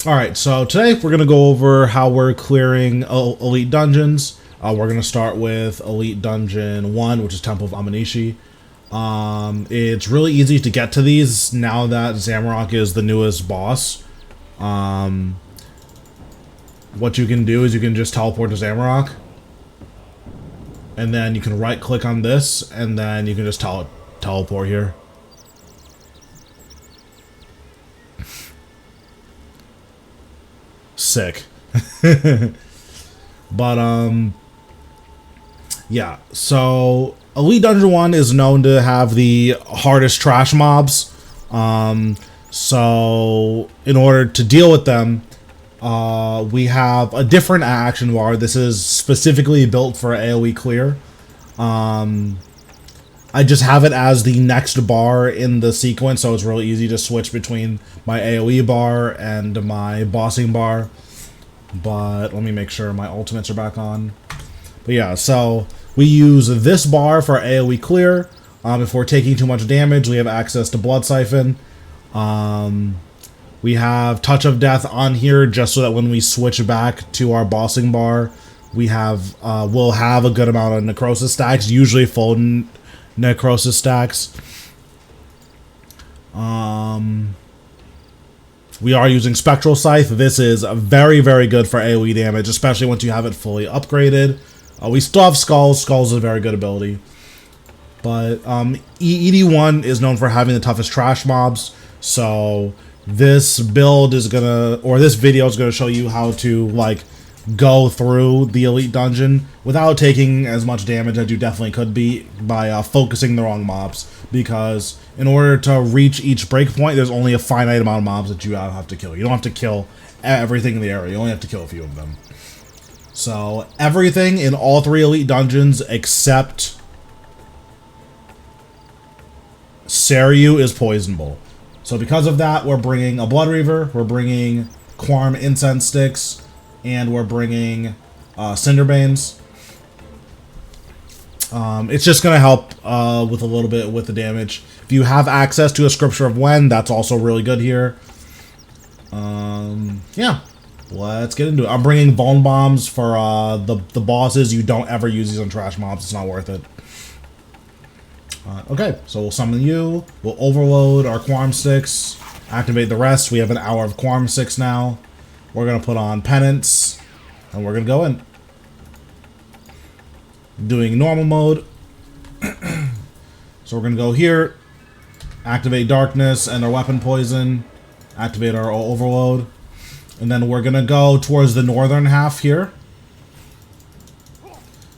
Alright, so today we're going to go over how we're clearing elite dungeons. We're going to start with Elite Dungeon 1, which is Temple of Aminishi. It's really easy to get to these now that Zamorak is the newest boss. What you can do is you can just teleport to Zamorak. And then you can right click on this, and then you can just teleport here. Sick. But yeah, so Elite Dungeon 1 is known to have the hardest trash mobs. So in order to deal with them, we have a different action bar. This is specifically built for AoE clear. I just have it as the next bar in the sequence, so it's really easy to switch between my AoE bar and my bossing bar. But let me make sure my ultimates are back on. But yeah, so we use this bar for AoE clear. If we're taking too much damage, we have access to Blood Siphon. We have Touch of Death on here just so that when we switch back to our bossing bar, we have we'll have a good amount of necrosis stacks, usually full necrosis stacks. We are using Spectral Scythe. This is very, very good for AoE damage, especially once you have it fully upgraded. We still have Skulls. Skulls is a very good ability. But ED1 is known for having the toughest trash mobs, so this build is gonna, or this video is gonna show you how to like go through the Elite Dungeon without taking as much damage as you definitely could be by focusing the wrong mobs, because in order to reach each breakpoint, there's only a finite amount of mobs that you have to kill. You don't have to kill everything in the area, you only have to kill a few of them. So everything in all three Elite Dungeons except Seiryu is poisonable. So because of that, we're bringing a Blood Reaver, we're bringing Quarm Incense Sticks, and we're bringing Cinderbanes. It's just going to help with a little bit with the damage. If you have access to a Scripture of Wen, that's also really good here. Yeah, let's get into it. I'm bringing Vuln Bombs for the bosses. You don't ever use these on trash mobs. It's not worth it. Okay, so we'll summon you. We'll overload our Quarm Sticks. Activate the rest. We have an hour of Quarm Sticks now. We're going to put on Penance. And we're going to go in. Doing normal mode. So we're going to go here. Activate Darkness and our Weapon Poison. Activate our Overload. And then we're going to go towards the northern half here.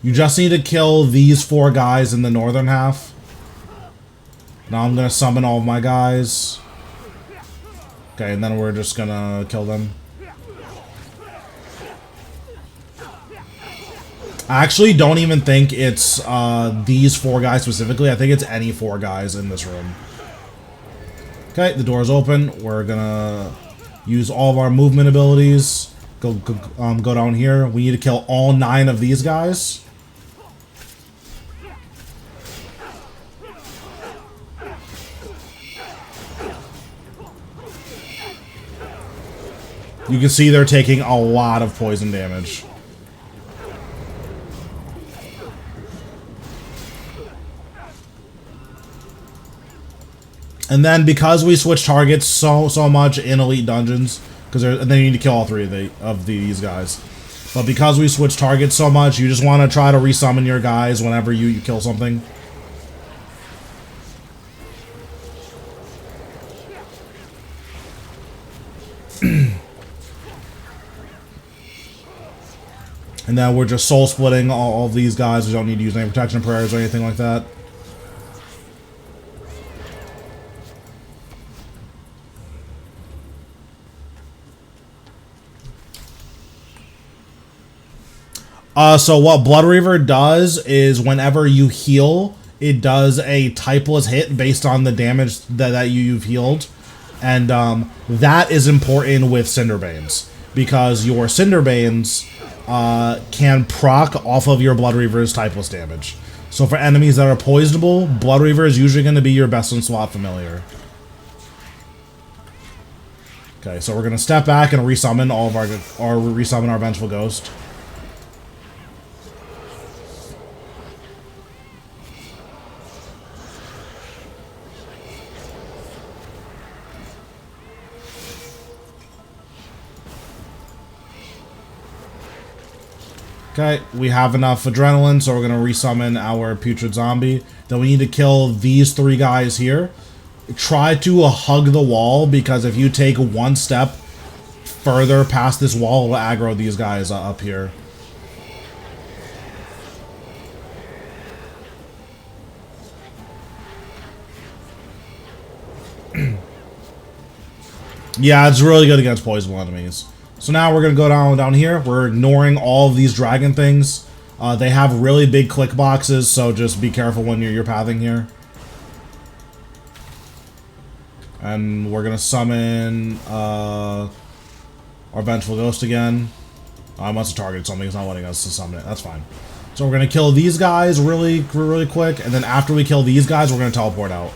You just need to kill these 4 guys in the northern half. Now I'm going to summon all of my guys. Okay, and then we're just going to kill them. I actually don't even think it's these 4 guys specifically. I think it's any 4 guys in this room. Okay, the door's open. We're going to use all of our movement abilities. Go down here. We need to kill all 9 of these guys. You can see they're taking a lot of poison damage. And then because we switch targets so much in Elite Dungeons, and then you need to kill all 3 of these guys. But because we switch targets so much, you just want to try to resummon your guys whenever you kill something. And then we're just soul splitting all of these guys. We don't need to use any protection prayers or anything like that. So what Blood Reaver does is whenever you heal, it does a typeless hit based on the damage that you've healed. And that is important with Cinderbanes, because your Cinderbanes can proc off of your Blood Reaver's typeless damage. So for enemies that are poisonable, Blood Reaver is usually going to be your best in slot familiar. Okay, so we're gonna step back and resummon all of resummon our Vengeful Ghost. Okay, we have enough adrenaline, so we're going to resummon our Putrid Zombie. Then we need to kill these 3 guys here. Try to hug the wall, because if you take one step further past this wall, it'll aggro these guys up here. Yeah, it's really good against poisonable enemies. So now we're going to go down here. We're ignoring all of these dragon things. They have really big click boxes, so just be careful when you're pathing here. And we're going to summon our Vengeful Ghost again. I must have targeted something. It's not letting us to summon it. That's fine. So we're going to kill these guys really quick, and then after we kill these guys, we're going to teleport out.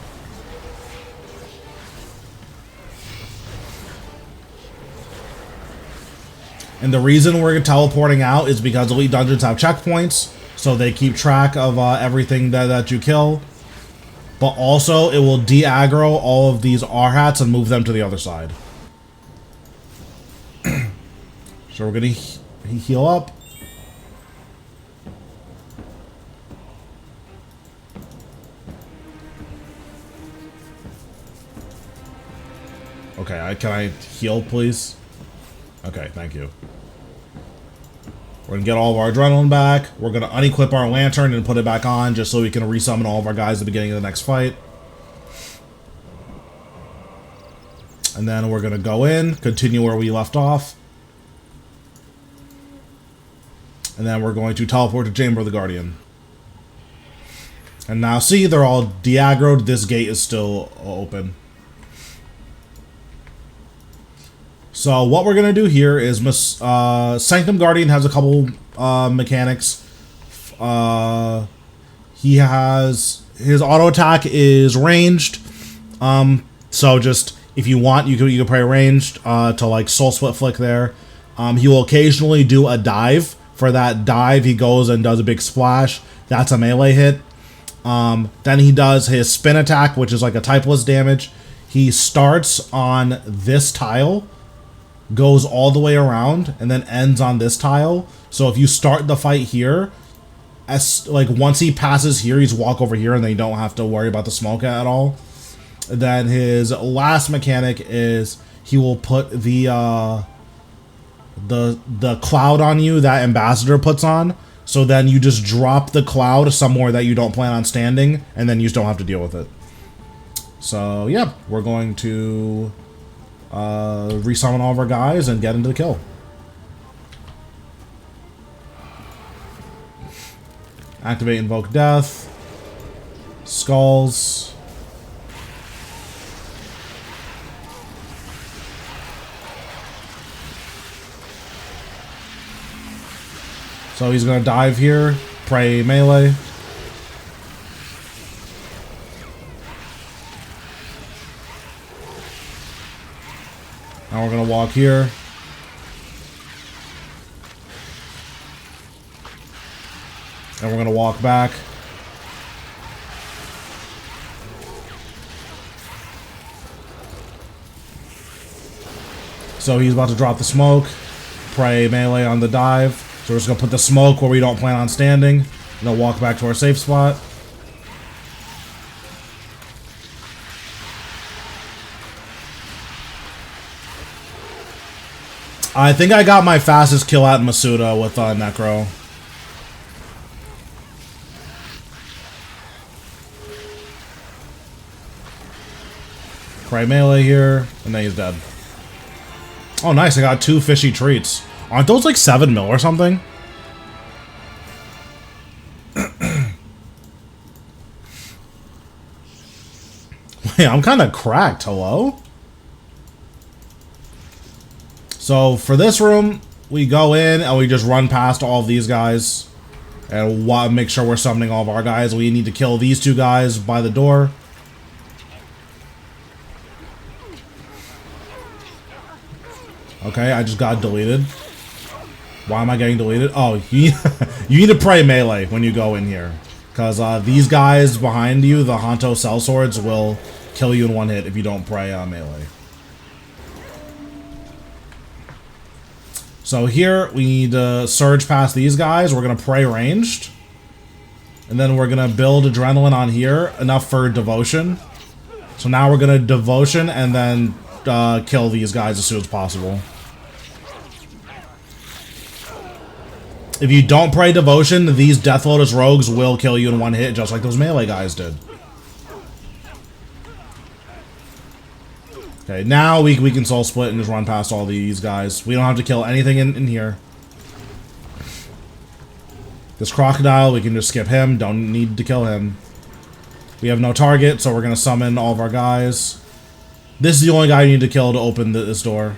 And the reason we're teleporting out is because Elite Dungeons have checkpoints, so they keep track of everything that you kill. But also, it will de-aggro all of these R-hats and move them to the other side. So we're going to heal up. Okay, can I heal, please? Okay, thank you. We're going to get all of our adrenaline back. We're going to unequip our lantern and put it back on just so we can resummon all of our guys at the beginning of the next fight. And then we're going to go in, continue where we left off. And then we're going to teleport to Chamber of the Guardian. And now see, they're all de-aggroed. This gate is still open. So what we're going to do here is Sanctum Guardian has a couple mechanics. He has... His auto attack is ranged. So just, if you want, you can play ranged to like Soul Split Flick there. He will occasionally do a dive. For that dive, he goes and does a big splash. That's a melee hit. Then he does his spin attack, which is like a typeless damage. He starts on this tile, goes all the way around, and then ends on this tile. So if you start the fight here, once he passes here, he's walk over here, and then you don't have to worry about the smoke at all. Then his last mechanic is he will put the cloud on you that Ambassador puts on. So then you just drop the cloud somewhere that you don't plan on standing, and then you just don't have to deal with it. So yeah, we're going to resummon all of our guys and get into the kill. Activate Invoke Death. Skulls. So he's gonna dive here, pray melee. Now we're gonna walk here. And we're gonna walk back. So he's about to drop the smoke, pray melee on the dive. So we're just gonna put the smoke where we don't plan on standing, and then walk back to our safe spot. I think I got my fastest kill at Masuta with Necro. Pray melee here, and then he's dead. Oh nice, I got 2 fishy treats. Aren't those like 7 mil or something? Wait, I'm kind of cracked, hello? So for this room, we go in and we just run past all of these guys. And make sure we're summoning all of our guys. We need to kill these 2 guys by the door. Okay, I just got deleted. Why am I getting deleted? Oh, you need to pray melee when you go in here. Because these guys behind you, the Hanto sellswords, will kill you in one hit if you don't pray melee. So here, we need to surge past these guys. We're going to pray ranged. And then we're going to build adrenaline on here, enough for devotion. So now we're going to devotion and then kill these guys as soon as possible. If you don't pray devotion, these Death Lotus rogues will kill you in one hit, just like those melee guys did. Okay, now we can soul split and just run past all these guys. We don't have to kill anything in here. This crocodile, we can just skip him. Don't need to kill him. We have no target, so we're going to summon all of our guys. This is the only guy you need to kill to open this door.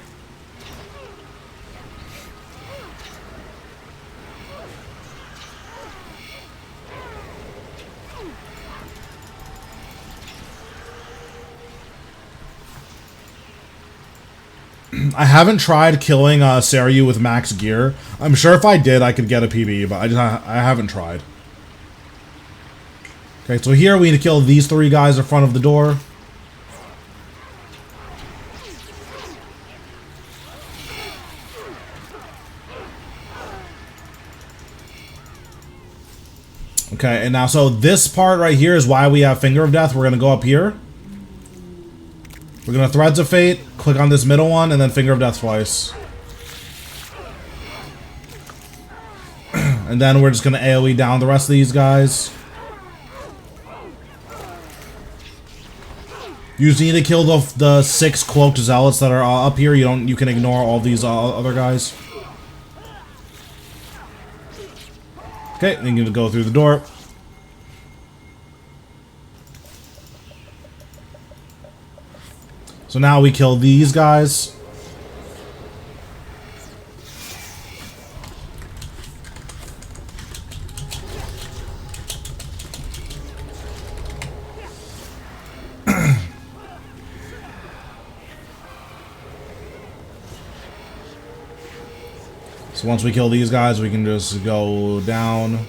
I haven't tried killing Saryu with max gear. I'm sure if I did, I could get a PB, but I haven't tried. Okay, so here we need to kill these three guys in front of the door. Okay, and now, so this part right here is why we have Finger of Death. We're going to go up here. We're going to Threads of Fate, click on this middle one, and then Finger of Death twice. And then we're just going to AoE down the rest of these guys. You just need to kill the 6 cloaked zealots that are up here. You can ignore all these other guys. Okay, then you can go through the door. So now we kill these guys. So once we kill these guys, we can just go down.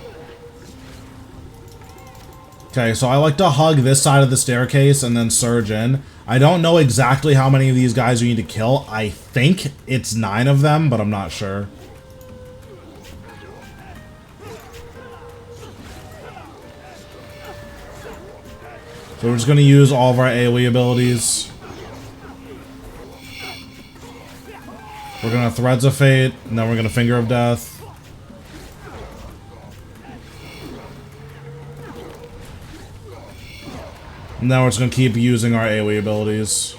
Okay, so I like to hug this side of the staircase and then surge in. I don't know exactly how many of these guys you need to kill. I think it's 9 of them, but I'm not sure. So we're just going to use all of our AoE abilities. We're going to Threads of Fate, and then we're going to Finger of Death. And now we're just going to keep using our AoE abilities.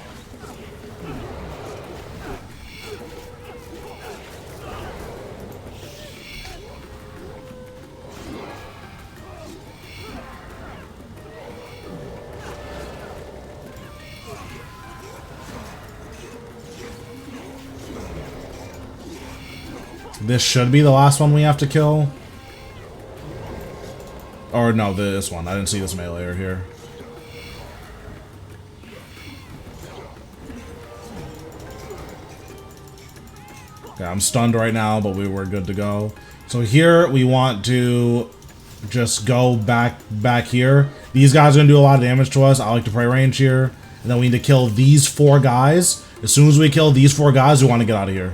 This should be the last one we have to kill. Or no, this one. I didn't see this melee here. Okay, I'm stunned right now, but we were good to go. So here we want to just go back here. These guys are going to do a lot of damage to us. I like to pray range here. And then we need to kill these 4 guys. As soon as we kill these 4 guys, we want to get out of here.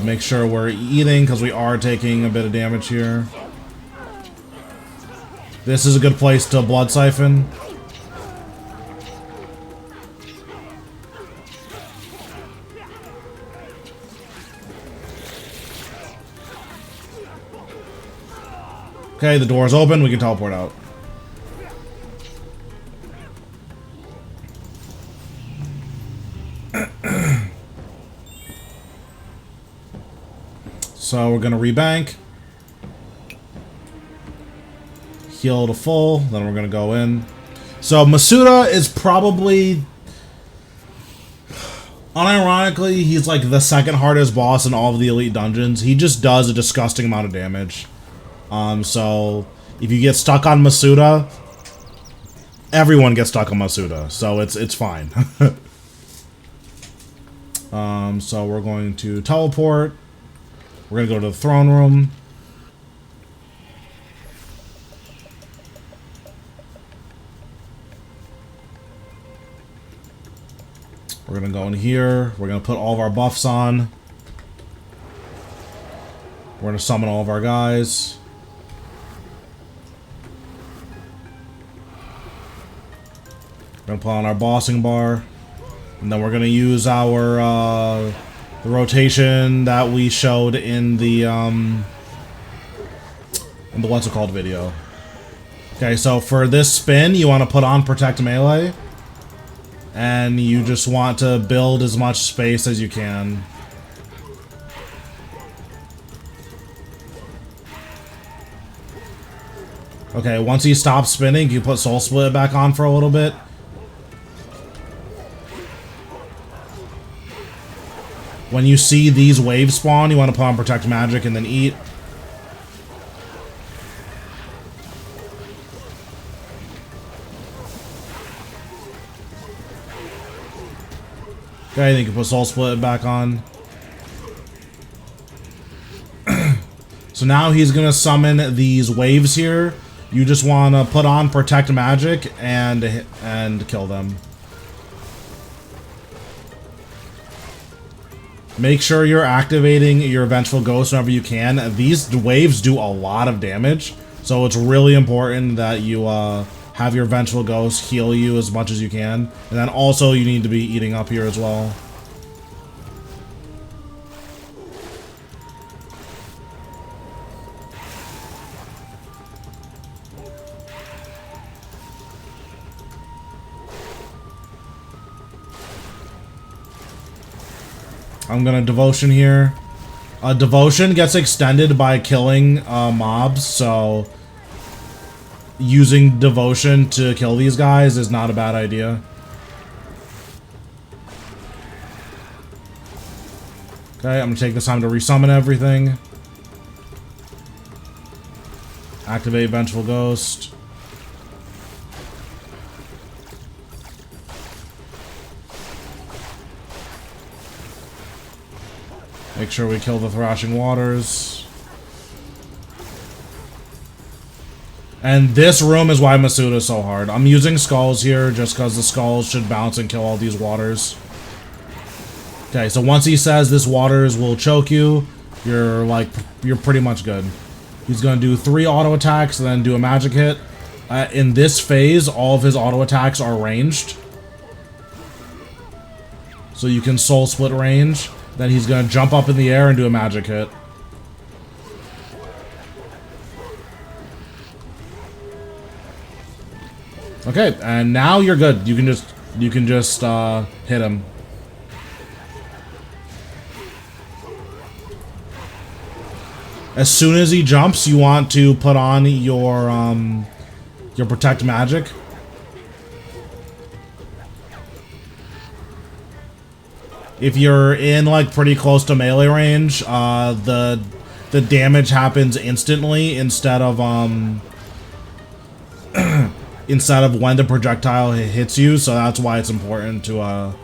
Make sure we're eating, because we are taking a bit of damage here. This is a good place to blood siphon. Okay, the door's open. We can teleport out. So we're going to rebank. Heal to full. Then we're going to go in. So Masuta is probably... Unironically, he's like the second hardest boss in all of the elite dungeons. He just does a disgusting amount of damage. So if you get stuck on Masuta, everyone gets stuck on Masuta, so it's fine. So we're going to teleport. We're gonna go to the throne room. We're gonna go in here. We're gonna put all of our buffs on. We're gonna summon all of our guys. We're gonna put on our bossing bar, and then we're gonna use our the rotation that we showed in the what's it called video. Okay, so for this spin, you want to put on Protect Melee, and you just want to build as much space as you can. Okay, once he stops spinning, you put Soul Split back on for a little bit. When you see these waves spawn, you want to put on Protect Magic and then eat. Okay, then you can put Soul Split back on. So now he's going to summon these waves here. You just want to put on Protect Magic and kill them. Make sure you're activating your Vengeful Ghost whenever you can. These waves do a lot of damage, so it's really important that you have your Vengeful Ghost heal you as much as you can. And then also you need to be eating up here as well. I'm gonna Devotion here. Devotion gets extended by killing mobs, so using Devotion to kill these guys is not a bad idea. Okay, I'm gonna take this time to resummon everything. Activate Vengeful Ghost. Make sure we kill the Thrashing Waters. And this room is why Masuta is so hard. I'm using Skulls here just because the Skulls should bounce and kill all these Waters. Okay, so once he says this Waters will choke you, you're pretty much good. He's going to do 3 auto attacks and then do a magic hit. In this phase, all of his auto attacks are ranged. So you can Soul Split range. Then he's going to jump up in the air and do a magic hit. Okay, and now you're good. You can just hit him. As soon as he jumps, you want to put on your Protect Magic. If you're in like pretty close to melee range, the damage happens instantly instead of when the projectile hits you. So that's why it's important to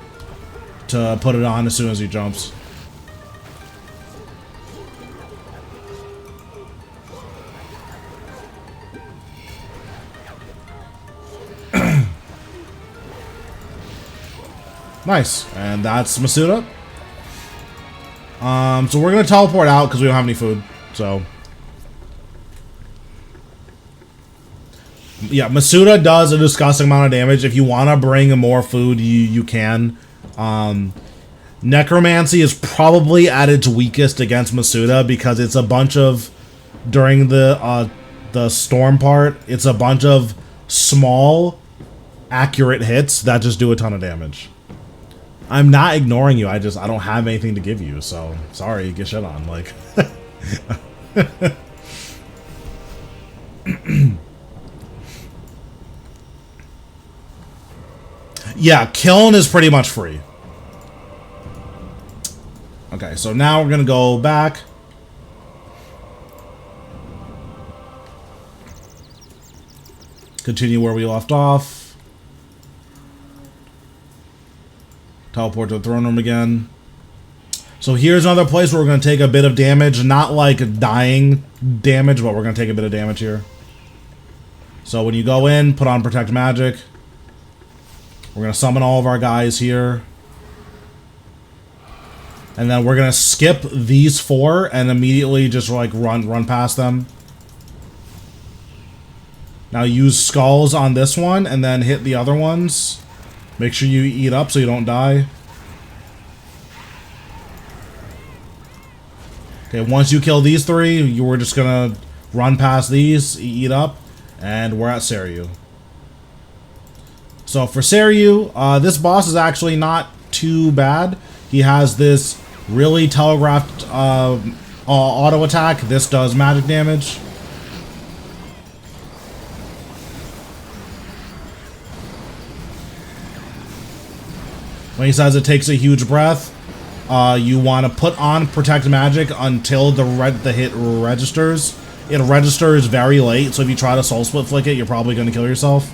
put it on as soon as he jumps. Nice, and that's Masuta. So we're gonna teleport out because we don't have any food. So yeah, Masuta does a disgusting amount of damage. If you want to bring more food, you can. Necromancy is probably at its weakest against Masuta because it's a bunch of during the storm part. It's a bunch of small, accurate hits that just do a ton of damage. I'm not ignoring you. I don't have anything to give you, so sorry. Get shit on. Like, yeah, Kiln is pretty much free. Okay, so now we're gonna go back. Continue where we left off. Teleport to the throne room again. So here's another place where we're going to take a bit of damage. Not like dying damage, but we're going to take a bit of damage here. So when you go in, put on Protect Magic. We're going to summon all of our guys here. And then we're going to skip these 4 and immediately just like run past them. Now use skulls on this one and then hit the other ones. Make sure you eat up so you don't die. Okay, once you kill these 3, you were just gonna run past these, eat up, and we're at Seiryu. So for Seiryu, this boss is actually not too bad. He has this really telegraphed auto attack. This does magic damage. When he says it takes a huge breath, you want to put on Protect Magic until the hit registers. It registers very late, so if you try to Soul Split Flick it, you're probably going to kill yourself.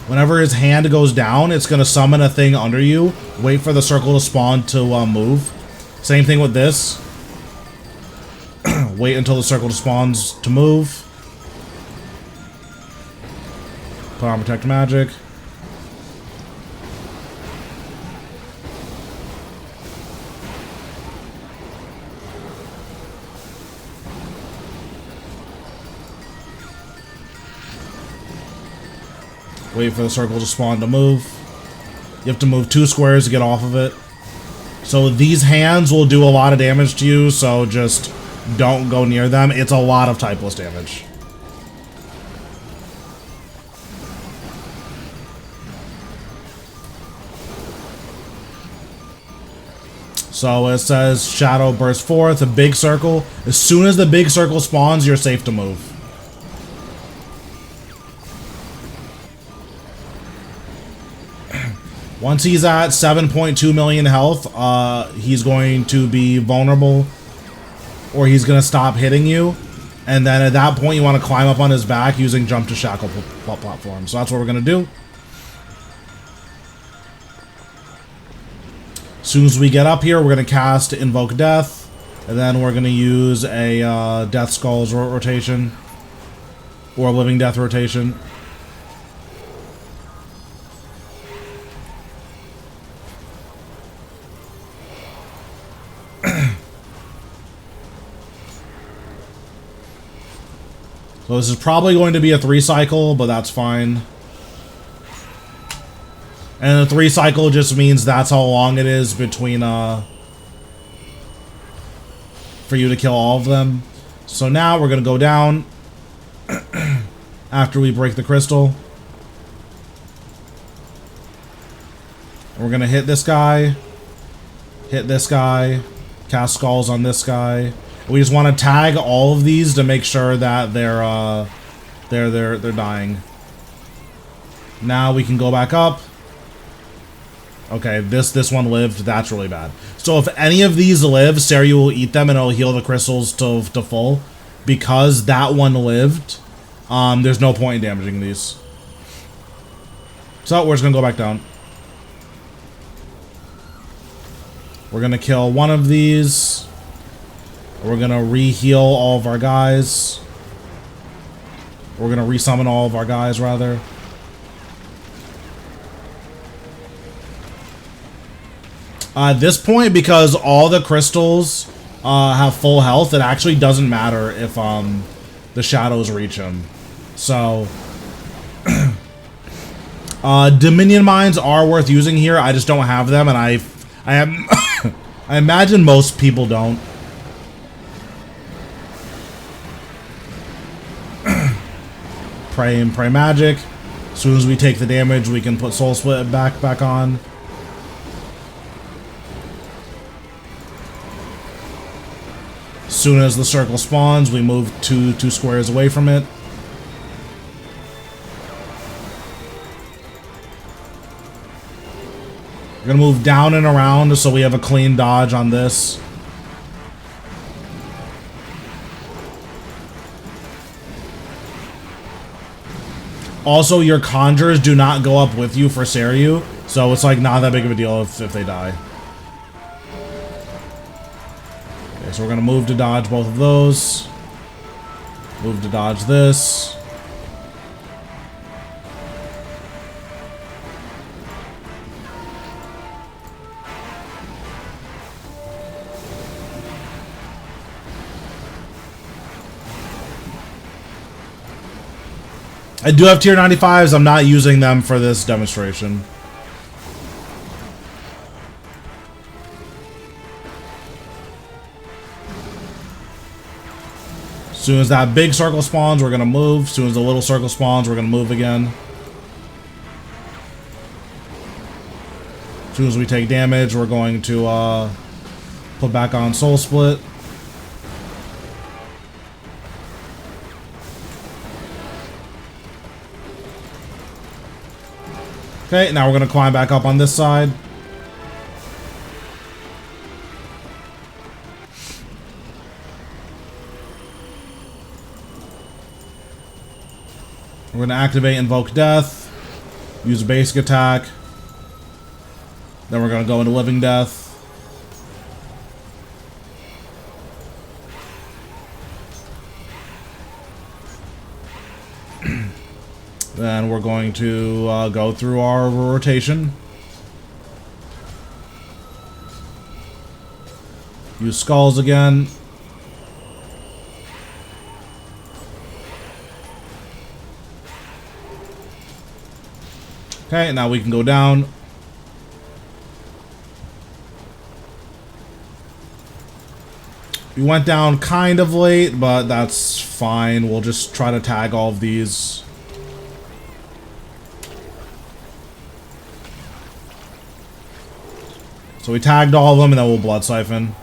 Whenever his hand goes down, it's going to summon a thing under you. Wait for the circle to spawn to move. Same thing with this. Wait until the circle spawns to move. Put on Protect Magic. Wait for the circle to spawn to move. You have to move 2 squares to get off of it. So these hands will do a lot of damage to you, so just don't go near them. It's a lot of typeless damage. So it says Shadow bursts forth, a big circle. As soon as the big circle spawns, you're safe to move. Once he's at 7.2 million health, he's going to be vulnerable, or he's going to stop hitting you. And then at that point, you want to climb up on his back using Jump to Shackle platform. So that's what we're going to do. As soon as we get up here, we're going to cast Invoke Death. And then we're going to use a Death Skulls rotation, or a Living Death rotation. So this is probably going to be a 3 cycle, but that's fine. And a 3 cycle just means that's how long it is between, for you to kill all of them. So now we're going to go down after we break the crystal. We're going to hit this guy, cast skulls on this guy. We just want to tag all of these to make sure that they're dying. Now we can go back up. Okay, this one lived. That's really bad. So if any of these live, Seiryu will eat them and it'll heal the crystals to full. Because that one lived, there's no point in damaging these. So we're just gonna go back down. We're gonna kill one of these. We're gonna re-heal all of our guys. We're gonna resummon all of our guys, rather. At this point, because all the crystals have full health, it actually doesn't matter if the shadows reach them. So Dominion Mines are worth using here. I just don't have them, and I am I imagine most people don't. Pray and pray magic. As soon as we take the damage, we can put Soul Split back on. As soon as the circle spawns, we move two squares away from it. We're gonna move down and around so we have a clean dodge on this. Also, your conjures do not go up with you for Seiryu, so it's like not that big of a deal if they die. Okay, so we're gonna move to dodge both of those. Move to dodge this. I do have tier 95s, I'm not using them for this demonstration. As soon as that big circle spawns, we're gonna move. As soon as the little circle spawns, we're gonna move again. As soon as we take damage, we're going to put back on Soul Split. Okay, now we're going to climb back up on this side. We're going to activate Invoke Death. Use a basic attack. Then we're going to go into Living Death. Then we're going to go through our rotation. Use skulls again. Okay, now we can go down. We went down kind of late, but that's fine. We'll just try to tag all of these. So we tagged all of them, and then we'll Blood Siphon.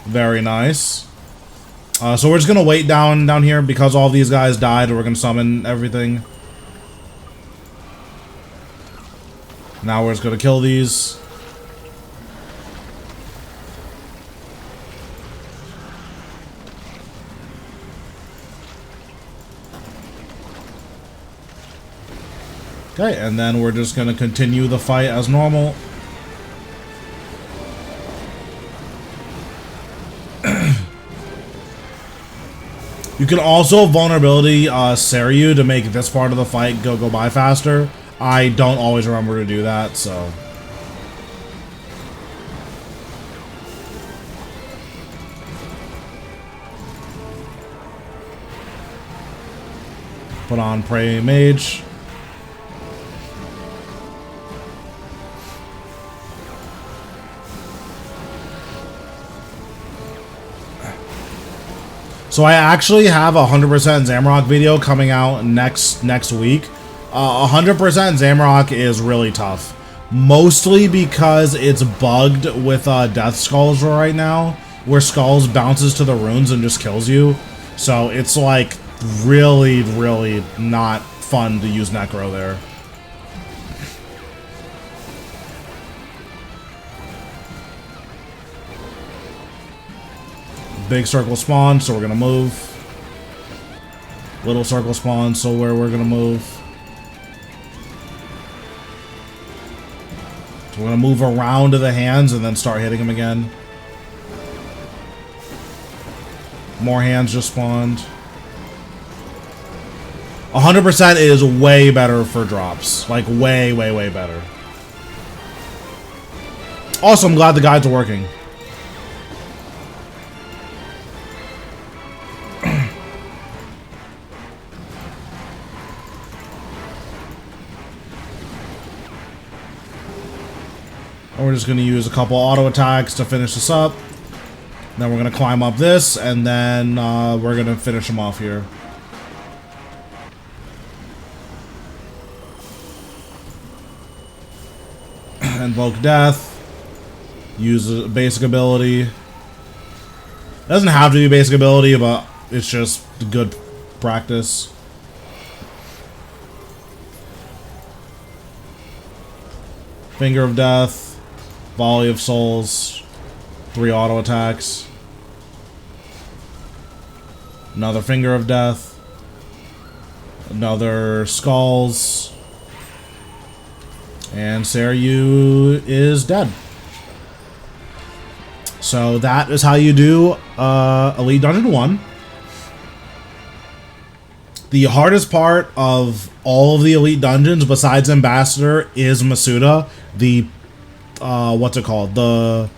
Very nice. So we're just gonna wait down here because all these guys died. We're gonna summon everything. Now we're just gonna kill these. Okay, and then we're just gonna continue the fight as normal. You can also vulnerability Seiryu to make this part of the fight go by faster. I don't always remember to do that, so. Put on Prey Mage. So I actually have a 100% Zamrock video coming out next week. 100% Zamrock is really tough. Mostly because it's bugged with Death Skulls right now, where Skulls bounces to the runes and just kills you. So it's like really not fun to use Necro there. Big circle spawn, so we're gonna move. Little circle spawn, so where we're gonna move. So we're gonna move around to the hands and then start hitting them again. More hands just spawned. 100% is way better for drops. Like way better. Also, I'm glad the guides are working. We're just going to use a couple auto attacks to finish this up. Then we're going to climb up this, and then we're going to finish them off here. Invoke Death. Use a basic ability. It doesn't have to be basic ability, but it's just good practice. Finger of Death. Volley of Souls, 3 auto attacks. Another Finger of Death. Another Skulls. And Seiryu is dead. So that is how you do Elite Dungeon 1. The hardest part of all of the Elite Dungeons, besides Ambassador, is Masuta. The, what's it called? The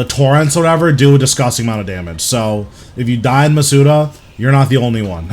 torrents or whatever do a disgusting amount of damage. So if you die in Masuta, you're not the only one.